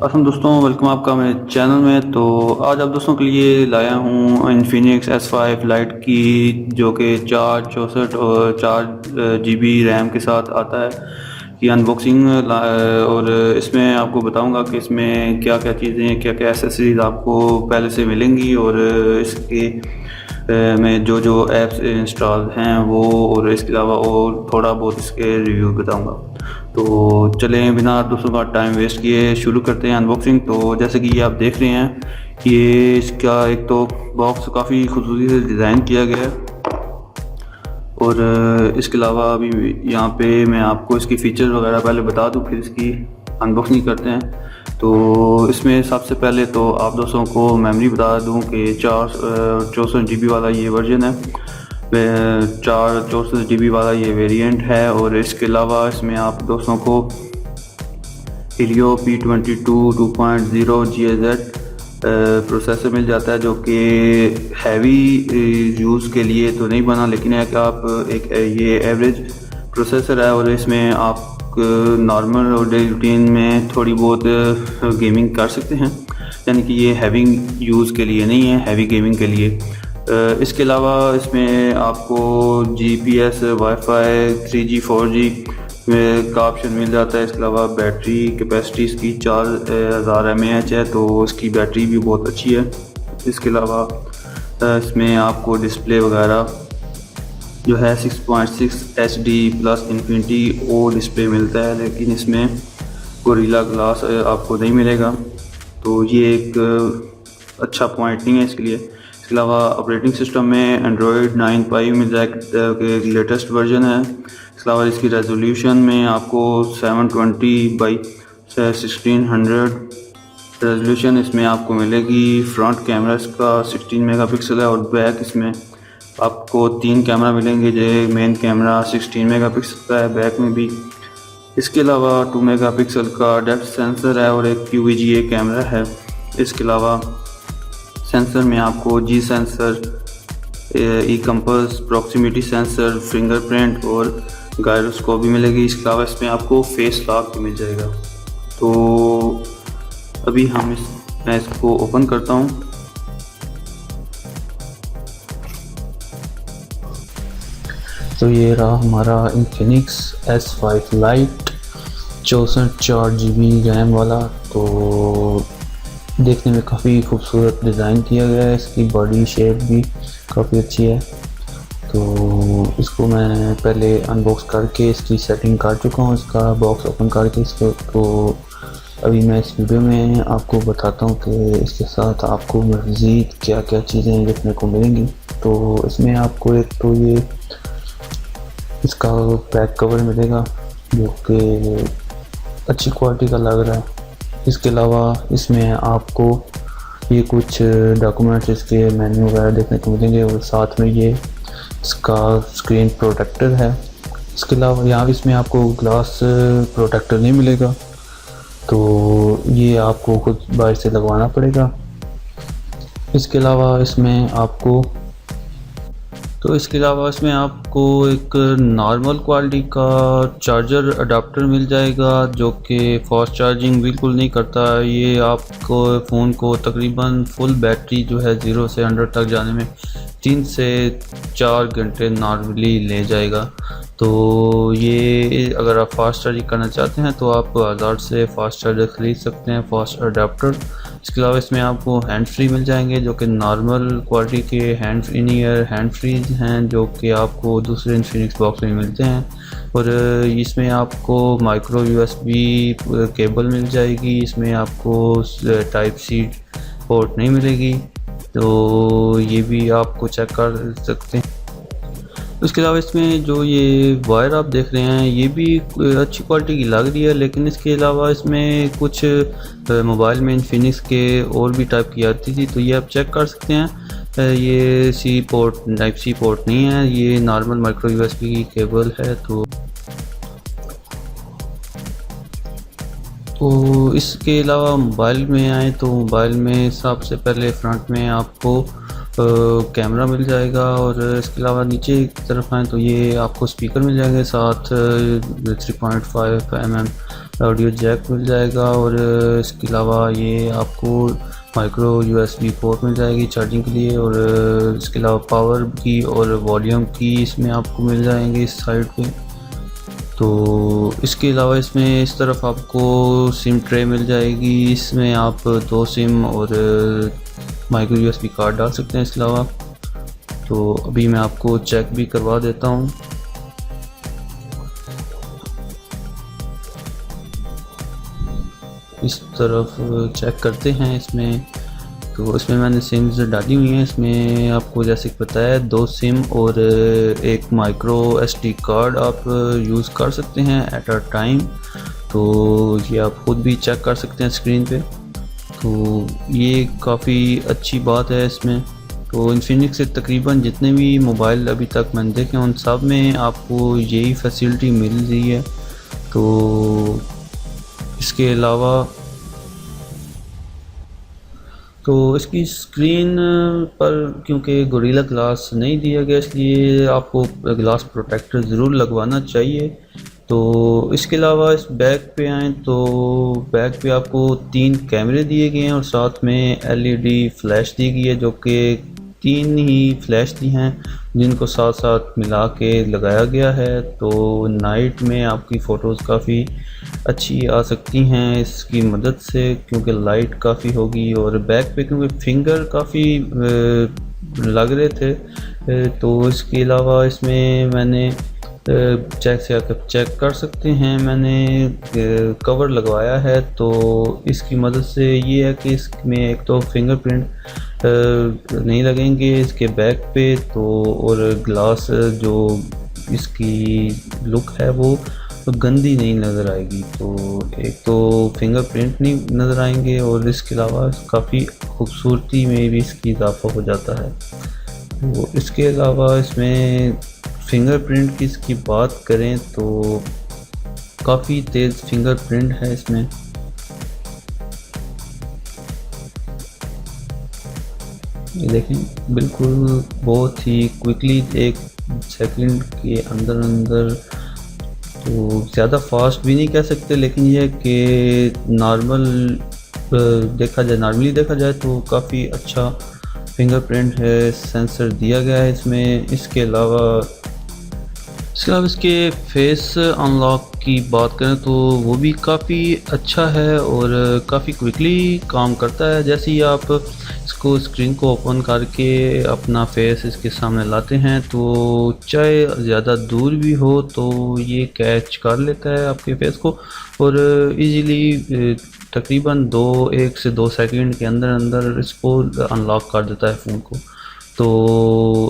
असलम दोस्तों, वेलकम आपका मेरे चैनल में। तो आज आप दोस्तों के लिए लाया हूँ इन्फिनिक्स S5 लाइट की, जो कि 464 और 4 GB रैम के साथ आता है, की अनबॉक्सिंग। और इसमें आपको बताऊंगा कि इसमें क्या क्या चीज़ें, क्या क्या एसेसरीज आपको पहले से मिलेंगी, और इसके में जो जो ऐप्स इंस्टॉल हैं वो, और इसके अलावा और थोड़ा बहुत इसके रिव्यू बताऊंगा। तो चलें बिना दोस्तों का टाइम वेस्ट किए शुरू करते हैं अनबॉक्सिंग। तो जैसे कि ये आप देख रहे हैं, ये इसका एक तो बॉक्स काफ़ी खूबसूरती से डिज़ाइन किया गया है, और इसके अलावा अभी यहाँ पे मैं आपको इसकी फ़ीचर वगैरह पहले बता दूँ, फिर इसकी अनबॉक्सिंग करते हैं। तो इसमें सबसे पहले तो आप दोस्तों को मेमोरी बता दूँ कि 64 GB वाला ये वर्जन है, 64 GB वाला ये वेरिएंट है। और इसके अलावा इसमें आप दोस्तों को Helio P22 2.0 GHz प्रोसेसर मिल जाता है, जो कि हैवी यूज़ के लिए तो नहीं बना, लेकिन है कि आप एक ये एवरेज प्रोसेसर है, और इसमें आप नॉर्मल और डेली रूटीन में थोड़ी बहुत गेमिंग कर सकते हैं, यानी कि ये हैवी यूज़ के लिए नहीं है, हैवी गेमिंग के लिए। इसके अलावा इसमें आपको GPS, वाईफाई, 3G 4G का ऑप्शन मिल जाता है। इसके अलावा बैटरी कैपेसिटी इसकी 4000 mAh है, तो इसकी बैटरी भी बहुत अच्छी है। इसके अलावा इसमें आपको डिस्प्ले वगैरह जो है 6.6 HD plus infinity O display मिलता है, लेकिन इसमें गोरिल्ला ग्लास आपको नहीं मिलेगा, तो ये एक अच्छा पॉइंट नहीं है इसके लिए। इसके अलावा ऑपरेटिंग सिस्टम में एंड्रॉयड 9 Pie मिल जाएगा, लेटेस्ट वर्जन है। इसके अलावा इसकी रेजोल्यूशन में आपको 720x1600 रेजोल्यूशन इसमें आपको मिलेगी। फ्रंट कैमरा इसका 16 मेगापिक्सल है, और बैक इसमें आपको 3 कैमरा मिलेंगे। जो मेन कैमरा 16 मेगापिक्सल का है, बैक में भी। इसके अलावा 2 मेगापिक्सल का डेप्थ सेंसर है, और एक QVGA कैमरा है। इसके अलावा सेंसर में आपको G सेंसर, ई कंपस, प्रॉक्सिमिटी सेंसर, फिंगरप्रिंट और गायरोस्कोप भी मिलेगी। इसके अलावा इसमें आपको फेस लॉक भी मिल जाएगा। तो अभी मैं इसको ओपन करता हूँ। तो ये रहा हमारा Infinix S5 light 64 GB RAM वाला। तो देखने में काफ़ी खूबसूरत डिज़ाइन किया गया है, इसकी बॉडी शेप भी काफ़ी अच्छी है। तो इसको मैं पहले अनबॉक्स करके इसकी सेटिंग कर चुका हूँ, इसका बॉक्स ओपन करके इसको। तो अभी मैं इस वीडियो में आपको बताता हूँ कि इसके साथ आपको मज़ीद क्या क्या चीज़ें देखने को मिलेंगी। तो इसमें आपको एक तो ये इसका बैक कवर मिलेगा, जो कि अच्छी क्वालिटी का लग रहा है। इसके अलावा इसमें आपको ये कुछ डॉक्यूमेंट्स, इसके मेन्यू वगैरह देखने को मिलेंगे, और साथ में ये इसका स्क्रीन प्रोटेक्टर है। इसके अलावा यहाँ इसमें आपको ग्लास प्रोटेक्टर नहीं मिलेगा, तो ये आपको खुद बाहर से लगवाना पड़ेगा। इसके अलावा इसमें आपको एक नॉर्मल क्वालिटी का चार्जर अडाप्टर मिल जाएगा, जो कि फास्ट चार्जिंग बिल्कुल नहीं करता। ये आपको फ़ोन को तकरीबन फुल बैटरी जो है 0 से 100 तक जाने में 3 से 4 घंटे नॉर्मली ले जाएगा। तो ये अगर आप फास्ट चार्जिंग करना चाहते हैं तो आप बाज़ार से फास्ट चार्जर ख़रीद सकते हैं, फास्ट अडाप्टर। इसके अलावा इसमें आपको हैंड फ्री मिल जाएंगे, जो कि नॉर्मल क्वालिटी के hand in ear hand free हैं, जो कि आपको दूसरे इन्फिनिक्स बॉक्स में मिलते हैं। और इसमें आपको माइक्रो USB केबल मिल जाएगी, इसमें आपको टाइप C पोर्ट नहीं मिलेगी, तो ये भी आपको चेक कर सकते हैं। उसके अलावा इसमें जो ये वायर आप देख रहे हैं, ये भी अच्छी क्वालिटी की लग रही है, लेकिन इसके अलावा इसमें कुछ मोबाइल में इन्फिनिक्स के और भी टाइप की आती थी, तो ये आप चेक कर सकते हैं। ये टाइप C पोर्ट नहीं है, ये नॉर्मल माइक्रो USB की केबल है। तो इसके अलावा मोबाइल में आए तो मोबाइल में सबसे पहले फ्रंट में आपको कैमरा मिल जाएगा, और इसके अलावा नीचे की तरफ आए तो ये आपको स्पीकर मिल जाएंगे, साथ 3.5 mm ऑडियो जैक मिल जाएगा और इसके अलावा ये आपको माइक्रो USB पोर्ट मिल जाएगी चार्जिंग के लिए, और इसके अलावा पावर की और वॉल्यूम की इसमें आपको मिल जाएंगे इस साइड पे। तो इसके अलावा इसमें इस तरफ आपको सिम ट्रे मिल जाएगी, इसमें आप 2 सिम और माइक्रो USB कार्ड डाल सकते हैं इसके अलावा। तो अभी मैं आपको चेक भी करवा देता हूँ। इस तरफ चेक करते हैं इसमें। तो इसमें मैंने सिम्स डाली हुई हैं, इसमें आपको जैसे कि बताया 2 सिम और एक माइक्रो SD कार्ड आप यूज़ कर सकते हैं एट अ टाइम। तो ये आप खुद भी चेक कर सकते हैं स्क्रीन पे। तो ये काफ़ी अच्छी बात है इसमें। तो इन्फिनिक्स से तकरीबन जितने भी मोबाइल अभी तक मैंने देखे उन सब में आपको यही फैसिलिटी मिल रही है। तो इसके अलावा तो इसकी स्क्रीन पर क्योंकि गोरिल्ला ग्लास नहीं दिया गया, इसलिए आपको ग्लास प्रोटेक्टर ज़रूर लगवाना चाहिए। तो इसके अलावा इस बैग पे आएँ तो बैग पे आपको 3 कैमरे दिए गए हैं और साथ में LED फ्लैश दी गई है, जो कि 3 ही फ्लैश दी हैं जिनको साथ साथ मिला के लगाया गया है। तो नाइट में आपकी फ़ोटोज़ काफ़ी अच्छी आ सकती हैं इसकी मदद से, क्योंकि लाइट काफ़ी होगी। और बैक पे क्योंकि फिंगर काफ़ी लग रहे थे, तो इसके अलावा इसमें मैंने चेक से आकर चेक कर सकते हैं, मैंने कवर लगवाया है। तो इसकी मदद से ये है कि इसमें एक तो फिंगरप्रिंट नहीं लगेंगे इसके बैक पे, तो और ग्लास जो इसकी लुक है वो गंदी नहीं नज़र आएगी। तो एक तो फिंगरप्रिंट नहीं नज़र आएंगे और इसके अलावा काफ़ी खूबसूरती में भी इसकी इजाफा हो जाता है। तो इसके अलावा इसमें फिंगरप्रिंट की इसकी बात करें तो काफ़ी तेज़ फिंगरप्रिंट है इसमें। ये देखें, बिल्कुल बहुत ही क्विकली 1 सेकंड के अंदर तो ज़्यादा फास्ट भी नहीं कह सकते, लेकिन यह कि नॉर्मली देखा जाए तो काफ़ी अच्छा फिंगरप्रिंट है, सेंसर दिया गया है इसमें। इसके अलावा इसके फेस अनलॉक की बात करें तो वो भी काफ़ी अच्छा है और काफ़ी क्विकली काम करता है। जैसे ही आप इसको स्क्रीन को ओपन करके अपना फेस इसके सामने लाते हैं तो चाहे ज़्यादा दूर भी हो तो ये कैच कर लेता है आपके फेस को और इजीली तकरीबन 1 से 2 सेकंड के अंदर इसको अनलॉक कर देता है फ़ोन को। तो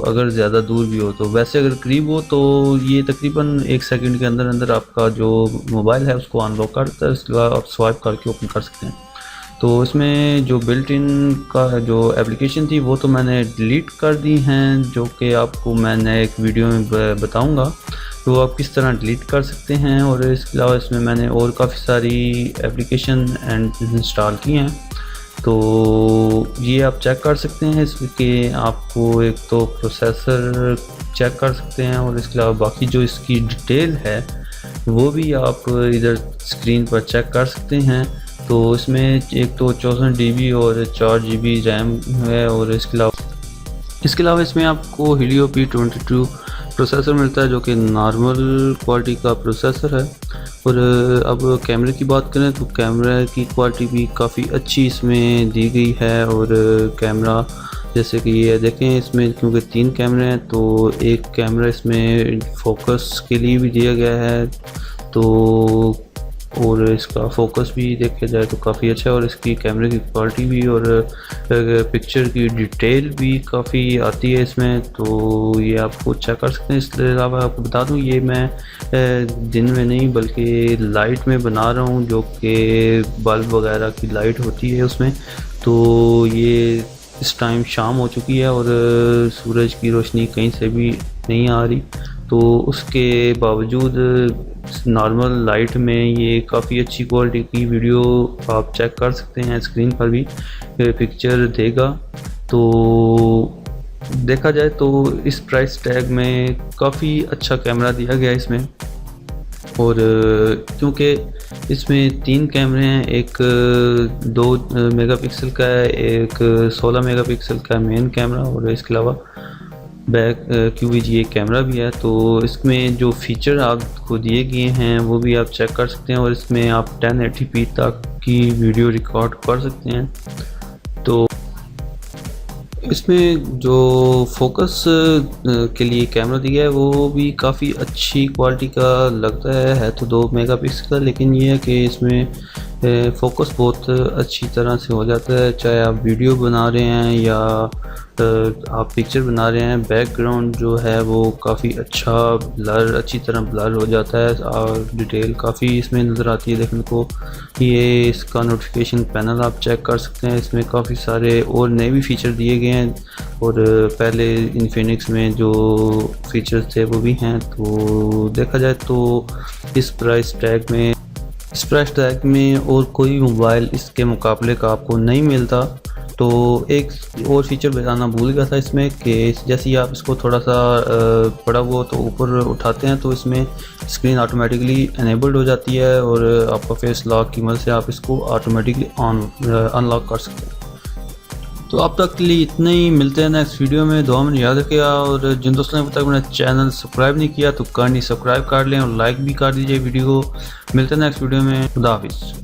अगर ज़्यादा दूर भी हो तो, वैसे अगर करीब हो तो ये तकरीबन 1 सेकंड के अंदर आपका जो मोबाइल है उसको अनलॉक कर देता है, उसके बाद आप स्वाइप करके ओपन कर सकते हैं। तो इसमें जो बिल्ट इन का जो एप्लीकेशन थी वो तो मैंने डिलीट कर दी हैं, जो कि आपको मैंने एक वीडियो में बताऊंगा तो आप किस तरह डिलीट कर सकते हैं। और इसके अलावा इसमें मैंने और काफ़ी सारी एप्लीकेशन इंस्टॉल की हैं, तो ये आप चेक कर सकते हैं। इसके आपको एक तो प्रोसेसर चेक कर सकते हैं और इसके अलावा बाकी जो इसकी डिटेल है वो भी आप इधर स्क्रीन पर चेक कर सकते हैं। तो इसमें एक तो 64 GB और 4 GB रैम है और इसके अलावा इसमें आपको Helio P22 प्रोसेसर मिलता है, जो कि नॉर्मल क्वालिटी का प्रोसेसर है। और अब कैमरे की बात करें तो कैमरे की क्वालिटी भी काफ़ी अच्छी इसमें दी गई है। और कैमरा जैसे कि ये देखें, इसमें क्योंकि 3 कैमरे हैं तो एक कैमरा इसमें फोकस के लिए भी दिया गया है, तो और इसका फोकस भी देखा जाए तो काफ़ी अच्छा है और इसकी कैमरे की क्वालिटी भी और पिक्चर की डिटेल भी काफ़ी आती है इसमें, तो ये आपको चेक कर सकते हैं। इसके अलावा आपको बता दूं ये मैं दिन में नहीं बल्कि लाइट में बना रहा हूं, जो कि बल्ब वगैरह की लाइट होती है उसमें। तो ये इस टाइम शाम हो चुकी है और सूरज की रोशनी कहीं से भी नहीं आ रही, तो उसके बावजूद नॉर्मल लाइट में ये काफ़ी अच्छी क्वालिटी की वीडियो आप चेक कर सकते हैं, स्क्रीन पर भी पिक्चर देगा। तो देखा जाए तो इस प्राइस टैग में काफ़ी अच्छा कैमरा दिया गया है इसमें। और क्योंकि इसमें 3 कैमरे हैं, एक 2 मेगापिक्सल का है, एक 16 मेगापिक्सल का मेन कैमरा और इसके अलावा बैक QVGA कैमरा भी है। तो इसमें जो फीचर आपको दिए गए हैं वो भी आप चेक कर सकते हैं और इसमें आप 1080p तक की वीडियो रिकॉर्ड कर सकते हैं। तो इसमें जो फोकस के लिए कैमरा दिया है वो भी काफ़ी अच्छी क्वालिटी का लगता है तो 2 मेगापिक्सल का, लेकिन ये है कि इसमें फोकस बहुत अच्छी तरह से हो जाता है, चाहे आप वीडियो बना रहे हैं या आप पिक्चर बना रहे हैं। बैकग्राउंड जो है वो काफ़ी अच्छी तरह ब्लर हो जाता है और डिटेल काफ़ी इसमें नज़र आती है देखने को। ये इसका नोटिफिकेशन पैनल आप चेक कर सकते हैं, इसमें काफ़ी सारे और नए भी फीचर दिए गए हैं और पहले इन्फिनिक्स में जो फीचर्स थे वो भी हैं। तो देखा जाए तो इस प्राइस टैग में और कोई मोबाइल इसके मुकाबले का आपको नहीं मिलता। तो एक और फीचर बताना भूल गया था इसमें कि जैसे ही आप इसको थोड़ा सा बड़ा हुआ तो ऊपर उठाते हैं तो इसमें स्क्रीन ऑटोमेटिकली इनेबल्ड हो जाती है और आपका फेस लॉक की मदद से आप इसको ऑटोमेटिकली अनलॉक कर सकते हैं। तो अब तक के लिए इतना ही, मिलते हैं नेक्स्ट वीडियो में। दुआ में याद रखिएगा और जिन दोस्तों ने अब तक मेरा चैनल सब्सक्राइब नहीं किया तो सब्सक्राइब कर लें और लाइक भी कर दीजिए वीडियो को। मिलते हैं नेक्स्ट वीडियो में। खुदा हाफिज़।